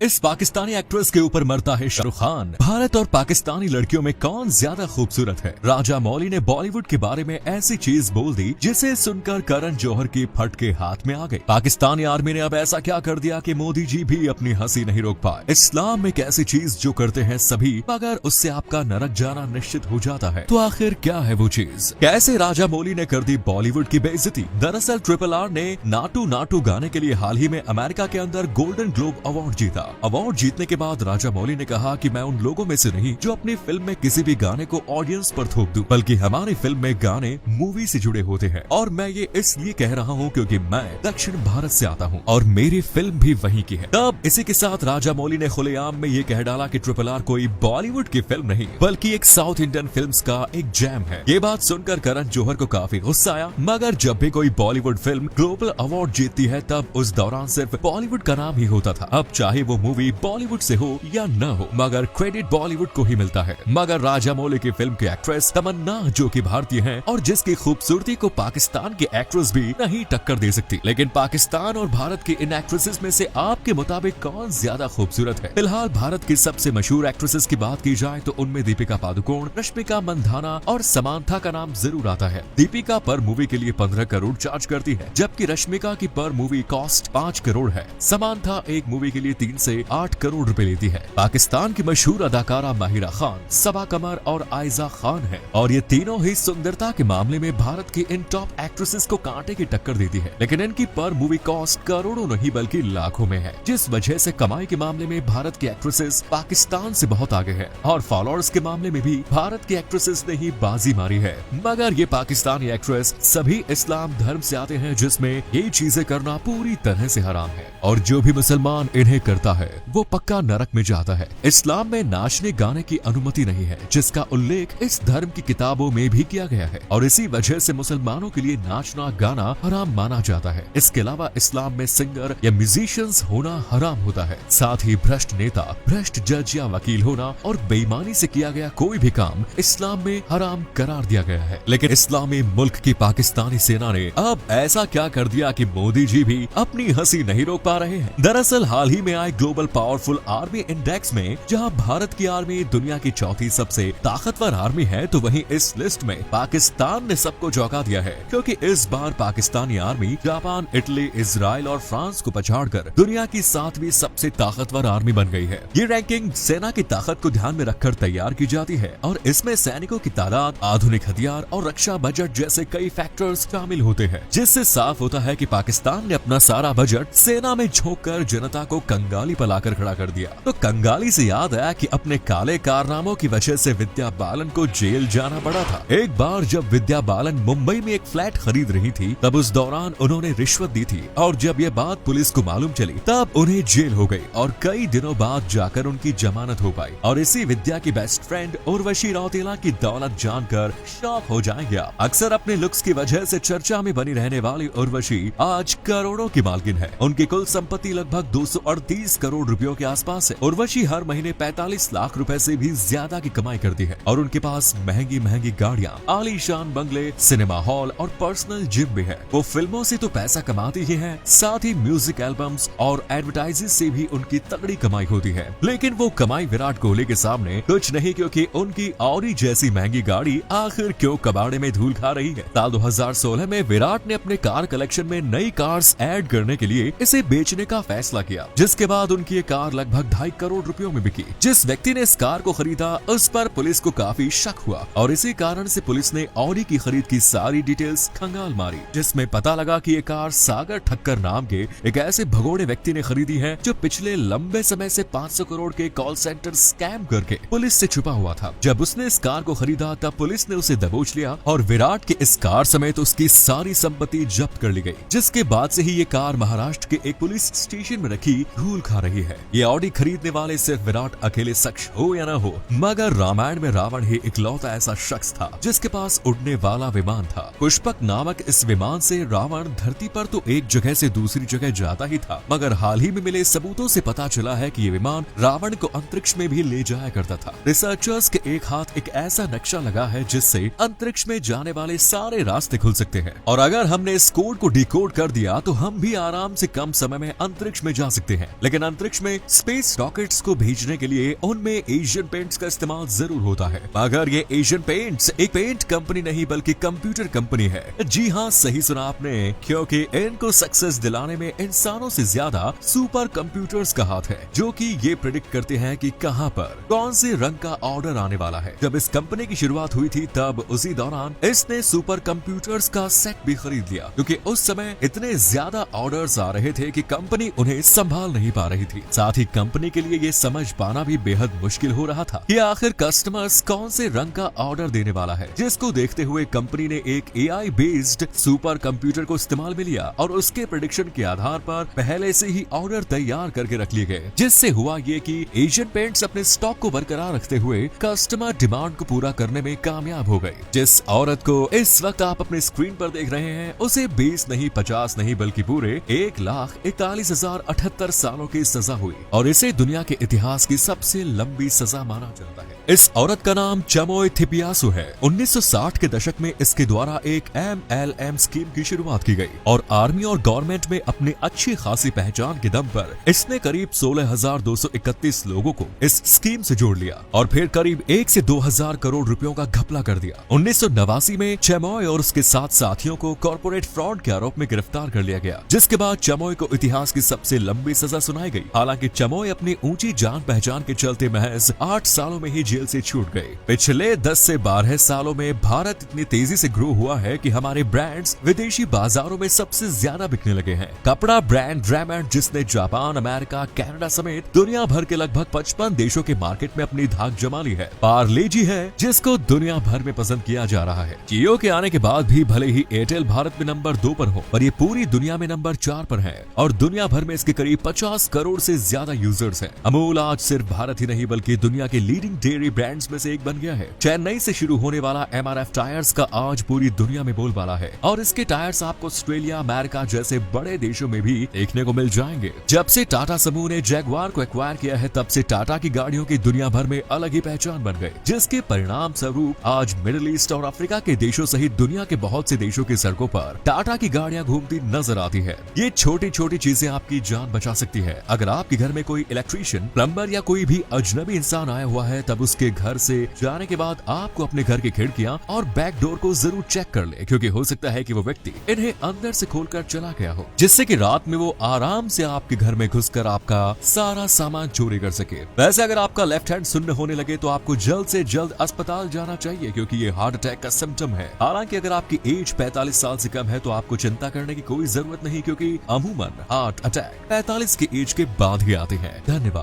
इस पाकिस्तानी एक्ट्रेस के ऊपर मरता है शाहरुख खान। भारत और पाकिस्तानी लड़कियों में कौन ज्यादा खूबसूरत है? राजा मौली ने बॉलीवुड के बारे में ऐसी चीज बोल दी जिसे सुनकर करण जौहर की फटके हाथ में आ गई। पाकिस्तानी आर्मी ने अब ऐसा क्या कर दिया कि मोदी जी भी अपनी हंसी नहीं रोक पाए। इस्लाम में एक ऐसी चीज जो करते हैं सभी, मगर उससे आपका नरक जाना निश्चित हो जाता है। तो आखिर क्या है वो चीज? कैसे राजा मौली ने कर दी बॉलीवुड की बेइज्जती? दरअसल RRR ने नाटू नाटू गाने के लिए हाल ही में अमेरिका के अंदर गोल्डन ग्लोब अवार्ड जीता। अवार्ड जीतने के बाद राजा मौली ने कहा कि मैं उन लोगों में से नहीं जो अपनी फिल्म में किसी भी गाने को ऑडियंस पर थोप दूं, बल्कि हमारी फिल्म में गाने मूवी से जुड़े होते हैं। और मैं ये इसलिए कह रहा हूँ क्योंकि मैं दक्षिण भारत से आता हूँ और मेरी फिल्म भी वहीं की है। तब इसी के साथ राजा मौली ने खुलेआम में ये कह डाला कि RRR कोई बॉलीवुड की फिल्म नहीं बल्कि एक साउथ इंडियन फिल्म्स का एक जैम है। ये बात सुनकर करण जौहर को काफी गुस्सा आया, मगर जब भी कोई बॉलीवुड फिल्म ग्लोबल अवार्ड जीतती है तब उस दौरान सिर्फ बॉलीवुड का नाम ही होता था। अब चाहे वो मूवी बॉलीवुड से हो या न हो, मगर क्रेडिट बॉलीवुड को ही मिलता है। मगर राजा मौली की फिल्म की एक्ट्रेस तमन्ना, जो कि भारतीय हैं और जिसकी खूबसूरती को पाकिस्तान की एक्ट्रेस भी नहीं टक्कर दे सकती, लेकिन पाकिस्तान और भारत की इन एक्ट्रेसेस में से आपके मुताबिक कौन ज्यादा खूबसूरत है? फिलहाल भारत की सबसे मशहूर एक्ट्रेसेस की बात की जाए तो उनमें दीपिका पादुकोण, रश्मिका मंदाना और समांथा का नाम जरूर आता है। दीपिका पर मूवी के लिए 15 करोड़ चार्ज करती है, जबकि रश्मिका की पर मूवी कॉस्ट 5 करोड़ है। समांथा एक मूवी के लिए 3 से 8 करोड़ रुपए लेती है। पाकिस्तान की मशहूर अदाकारा माहिरा खान, सबा कमर और आयजा खान है और ये तीनों ही सुंदरता के मामले में भारत की इन टॉप एक्ट्रेसेस को कांटे की टक्कर देती है, लेकिन इनकी पर मूवी कॉस्ट करोड़ों नहीं बल्कि लाखों में है, जिस वजह से कमाई के मामले में भारत की एक्ट्रेसेस पाकिस्तान से बहुत आगे है और फॉलोअर्स के मामले में भी भारत की एक्ट्रेसेस ने ही बाजी मारी है। मगर ये पाकिस्तानी एक्ट्रेस सभी इस्लाम धर्म से आते हैं, जिसमें ये चीजें करना पूरी तरह से हराम है और जो भी मुसलमान इन्हें करता है वो पक्का नरक में जाता है। इस्लाम में नाचने गाने की अनुमति नहीं है, जिसका उल्लेख इस धर्म की किताबों में भी किया गया है और इसी वजह से मुसलमानों के लिए नाचना गाना हराम माना जाता है। इसके अलावा इस्लाम में सिंगर या म्यूजिशियंस होना हराम होता है। साथ ही भ्रष्ट नेता, भ्रष्ट जज या वकील होना और बेईमानी से किया गया कोई भी काम इस्लाम में हराम करार दिया गया है। लेकिन इस्लामी मुल्क की पाकिस्तानी सेना ने अब ऐसा क्या कर दिया कि मोदी जी भी अपनी हंसी नहीं रोक पा रहे हैं। दरअसल हाल ही में आए ग्लोबल पावरफुल आर्मी इंडेक्स में जहां भारत की आर्मी दुनिया की चौथी सबसे ताकतवर आर्मी है, तो वहीं इस लिस्ट में पाकिस्तान ने सबको चौंका दिया है, क्योंकि इस बार Pakistani army Japan, Italy, Israel और फ्रांस को पछाड़कर दुनिया की 7वीं सबसे ताकतवर आर्मी बन गई है। ये रैंकिंग सेना की ताकत को ध्यान में रखकर तैयार की जाती है और इसमें सैनिकों की तादाद, आधुनिक हथियार और रक्षा बजट जैसे कई फैक्टर्स शामिल होते हैं, जिससे साफ होता है कि पाकिस्तान ने अपना सारा बजट सेना में झोंककर जनता को कंगाली पलाकर खड़ा कर दिया। तो कंगाली से याद आया कि अपने काले कारनामों की वजह से विद्या बालन को जेल जाना पड़ा था। एक बार जब विद्या बालन मुंबई में एक फ्लैट खरीद रही थी, तब उस दौरान उन्होंने रिश्वत दी थी और जब ये बात पुलिस को मालूम चली तब उन्हें जेल हो गई और कई दिनों बाद जाकर उनकी जमानत हो पाई। और इसी विद्या की बेस्ट फ्रेंड उर्वशी रौतेला की दौलत जानकर शॉक हो जाएंगे। अक्सर अपने लुक्स की वजह से चर्चा में बनी रहने वाली उर्वशी आज करोड़ों की मालकिन है। उनकी कुल संपत्ति लगभग 238 करोड़ रुपयों के आसपास है। उर्वशी हर महीने 45 लाख रुपए से भी ज्यादा की कमाई करती है और उनके पास महंगी महंगी गाड़ियां, आलीशान बंगले, सिनेमा हॉल और पर्सनल जिम भी है। वो फिल्मों से तो पैसा कमाती ही है, साथ ही म्यूजिक एल्बम्स और एडवर्टाइजेस से भी उनकी तगड़ी कमाई होती है। लेकिन वो कमाई विराट कोहली के सामने कुछ नहीं, क्योंकि उनकी ऑडी जैसी महंगी गाड़ी आखिर क्यों कबाड़े में धूल खा रही है। साल 2016 में विराट ने अपने कार कलेक्शन में नई कार्स ऐड करने के लिए इसे बेचने का फैसला किया, जिसके बाद उनकी ये कार लगभग 2.5 करोड़ रुपयों में बिकी। जिस व्यक्ति ने इस कार को खरीदा उस पर पुलिस को काफी शक हुआ और इसी कारण से पुलिस ने ऑडी की खरीद की सारी डिटेल्स खंगाल मारी, जिसमें पता लगा कि ये कार सागर ठक्कर नाम के एक ऐसे भगोड़े व्यक्ति ने खरीदी है जो पिछले लंबे समय से 500 करोड़ के कॉल सेंटर स्कैम करके पुलिस से छुपा हुआ था। जब उसने इस कार को खरीदा तब पुलिस ने उसे दबोच लिया और विराट के इस कार समेत उसकी सारी संपत्ति जब्त कर ली गई, जिसके बाद से ही ये कार महाराष्ट्र के एक पुलिस स्टेशन में रखी धूल खा रही है। ये ऑडी खरीदने वाले सिर्फ विराट अकेले शख्स हो या न हो, मगर रामायण में रावण ही इकलौता ऐसा शख्स था जिसके पास उड़ने वाला विमान था। पुष्पक नामक इस विमान से रावण धरती पर तो एक जगह से दूसरी जगह जाता ही था, मगर हाल ही में मिले सबूतों से पता चला है कि ये विमान रावण को अंतरिक्ष में भी ले जाया करता था। रिसर्चर्स के एक हाथ एक ऐसा नक्शा लगा है जिससे अंतरिक्ष में जाने वाले सारे रास्ते खुल सकते हैं और अगर हमने इस कोड को डिकोड कर दिया तो हम भी आराम से कम समय में अंतरिक्ष में जा सकते हैं। लेकिन अंतरिक्ष में स्पेस रॉकेट्स को भेजने के लिए उनमें एशियन पेंट्स का इस्तेमाल जरूर होता है, मगर ये एशियन पेंट्स एक पेंट कंपनी नहीं बल्कि कंप्यूटर कंपनी है। जी हाँ, सही सुना आपने, क्योंकि इनको सक्सेस दिलाने में इंसानों से ज्यादा सुपर कंप्यूटर्स का हाथ है, जो कि ये प्रेडिक्ट करते हैं कि कहां पर कौन से रंग का ऑर्डर आने वाला है। जब इस कंपनी की शुरुआत हुई थी तब उसी दौरान इसने सुपर कंप्यूटर्स का सेट भी खरीद लिया, क्योंकि उस समय इतने ज्यादा ऑर्डर्स आ रहे थे कि कंपनी उन्हें संभाल नहीं पा रही थी। साथ ही कंपनी के लिए ये समझ पाना भी बेहद मुश्किल हो रहा था कि आखिर कस्टमर्स कौन से रंग का ऑर्डर देने वाला है, जिसको देखते हुए कंपनी ने एक AI बेस्ड सुपर कंप्यूटर को इस्तेमाल में लिया और उसके प्रेडिक्शन के आधार पर पहले से ही ऑर्डर तैयार करके रख लिए गए, जिससे हुआ ये कि एशियन पेंट्स अपने स्टॉक को बरकरार रखते हुए कस्टमर डिमांड को पूरा करने में कामयाब हो गए। जिस औरत को इस वक्त आप अपने स्क्रीन पर देख रहे हैं, उसे 20 नहीं 50 नहीं बल्कि पूरे 1,41,078 सालों की सजा हुई और इसे दुनिया के इतिहास की सबसे लंबी सजा माना जाता है। इस औरत का नाम चमोय थिपियासु है। 1960 के दशक में इसके द्वारा एक MLM स्कीम की शुरुआत की गई और आर्मी और गवर्नमेंट में अपनी अच्छी खासी पहचान के दम पर इसने करीब 16,231 लोगों को इस स्कीम से जोड़ लिया और फिर करीब 1 से 2,000 करोड़ रुपयों का घपला कर दिया। 1989 में चमोय और उसके 7 साथियों को कॉर्पोरेट फ्रॉड के आरोप में गिरफ्तार कर लिया गया, जिसके बाद चमोय को इतिहास की सबसे लंबी सजा सुनाई गई। हालांकि चमोय अपनी ऊंची जान पहचान के चलते महज 8 सालों में ही जेल से छूट गए। पिछले 10 से 12 सालों में भारत इतनी तेजी से ग्रो हुआ है कि हमारे ब्रांड्स विदेशी बाजारों में सबसे ज्यादा बिकने लगे हैं। कपड़ा ब्रांड रेमंड, जिसने जापान, अमेरिका, कनाडा समेत दुनिया भर के लगभग 55 देशों के मार्केट में अपनी धाक जमा ली है। पार्ले जी है, जिसको दुनिया भर में पसंद किया जा रहा है। जियो के आने के बाद भी भले ही एयरटेल भारत में नंबर 2 पर हो, पर ये पूरी दुनिया में नंबर 4 पर है और दुनिया भर में इसके करीब 50 करोड़ से ज्यादा यूजर्स हैं। अमूल आज सिर्फ भारत ही नहीं बल्कि दुनिया के लीडिंग डेयरी ब्रांड्स में से एक बन गया है। चेन्नई से शुरू होने वाला MRF टायर्स का आज पूरी दुनिया में बोलबाला है और इसके टायर्स आपको ऑस्ट्रेलिया, अमेरिका जैसे बड़े देशों में भी देखने को मिल जाएंगे। जब से टाटा समूह ने जैगवार को एक्वायर किया है, तब से टाटा की गाड़ियों की दुनिया भर में अलग ही पहचान बन गई, जिसके परिणाम स्वरूप आज मिडिल ईस्ट और अफ्रीका के देशों सहित दुनिया के बहुत से देशों की सड़कों पर टाटा की गाड़ियां घूमती नजर आती है। ये छोटी छोटी चीजें आपकी जान बचा सकती है। अगर आपके घर में कोई इलेक्ट्रीशियन, प्लम्बर या कोई भी अजनबी इंसान आया हुआ है, तब उसके घर से जाने के बाद आपको अपने घर की खिड़कियां और बैक डोर को जरूर चेक कर ले, क्योंकि हो सकता है कि वो व्यक्ति इन्हें अंदर से खोलकर चला गया हो, जिससे कि रात में वो आराम से आपके घर में घुसकर आपका सारा सामान चोरी कर सके। वैसे अगर आपका लेफ्ट हैंड शून्य होने लगे तो आपको जल्द से जल्द अस्पताल जाना चाहिए, क्योंकि ये हार्ट अटैक का सिम्टम है। हालांकि अगर आपकी एज 45 साल से कम है तो आपको चिंता करने की कोई जरूरत नहीं, क्योंकि अमूमन हार्ट अटैक 45 की एज के बाद ही आते हैं। धन्यवाद।